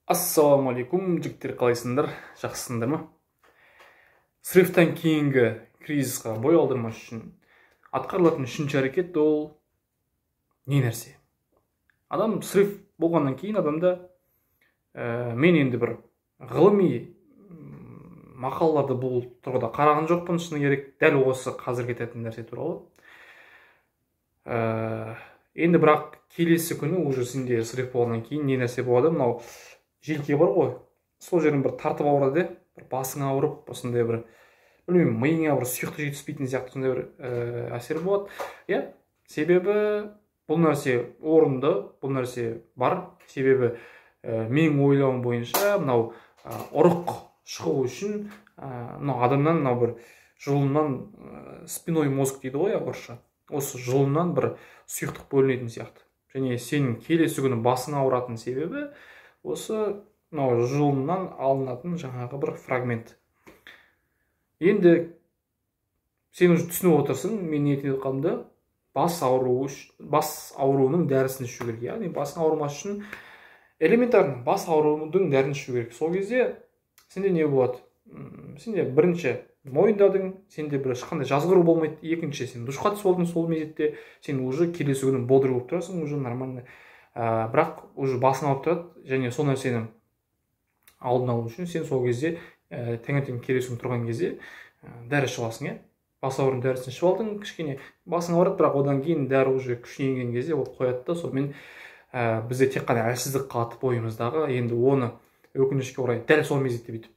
Ассалаумалейкум, жігіттер, қалайсыңдар? Жақсысыңдар ма? Срифтан кейінгі кризисқа бой алдырмас үшін атқарылатын үшінші әрекет ол не нәрсе? Адам сриф болғаннан кейін адамда мен енді бір ғылыми мақалаларды бұл тұрғыда қараған жоқпын, шыны керек, дәл осы қазір кететін нәрсе туралы. Енді бірақ келесі күні уже сенде сриф болғаннан кейін не нәрсе болады? Мынау желке бар ғой, сол жерін бір тартып ауырады, бір басың ауырып, осындай бір, білмеймін, миыңа бір сұйықтық жетіспейтін сияқты сондай бір әсер болады. Себебі бұл нәрсе орынды, бұл нәрсе бар. Себебі менің ойлауым бойынша мынау ұрық шығу үшін мынау адамнан мынау бір жұлыннан спиной мозг дейді ғой орысша. Осы жұлыннан бір сұйықтық бөлінетін сияқты. Және сенің келесі күні басың ауыратын себебі осы мынау жұлыннан алынатын жаңағы бір фрагмент. Енді сен уже түсініп отырсың, мен не айтып қалғанымды, бас ауруының дәрісін ішу керек. Яғни басың ауырмас үшін элементарный бас аурудың дәрісін ішу керек. Сол кезде сенде не болады? Сенде бірінші мойындадың, сенде бір ешқандай жазғыру болмайды. Екінші, сен душқа түсіп болдың, сол мезетте сен уже келесі күні бодыр болып тұрасың, уже нормально. Бірақ уже басың ауырып тұрады, және сол нәрсені алдын алу үшін сен сол кезде таңертең келесі күні тұрған кезде дәрі ішіп аласың. Бас ауруының дәрісін ішіп алдың, кішкене басың ауырады, бірақ одан кейін дәрі уже күшіне енген кезде ол қояды да, сонымен бізде тек қана әлсіздік қалады бойымыздағы. Енді оны өкінішке орай дәл сол мезетте бүйтіп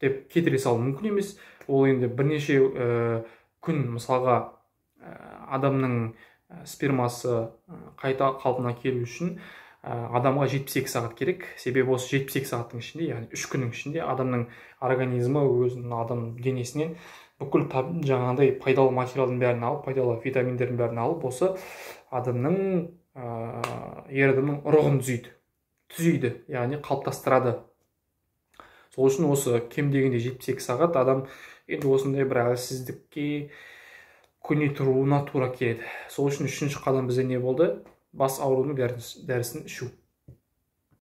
деп кетіре салу мүмкін емес. Ол енді бірнеше күн, мысалға адамның спермасы қайта қалпына келу үшін адамға 72 сағат керек. Себебі осы 72 сағаттың ішінде, яғни 3 күннің ішінде адамның организмі өзінің адам денесінен бүкіл жаңағыдай пайдалы материалдың бәрін алып, пайдалы витаминдердің бәрін алып, осы адамның ер адамның ұрығын түзейді, яғни қалыптастырады. Сол үшін осы кем дегенде 72 сағат адам енді осындай бір әлсіздікке көне тұруына тура келеді. Сол үшін үшінші қадам бізде не болды? Бас ауруының дәрісін ішу.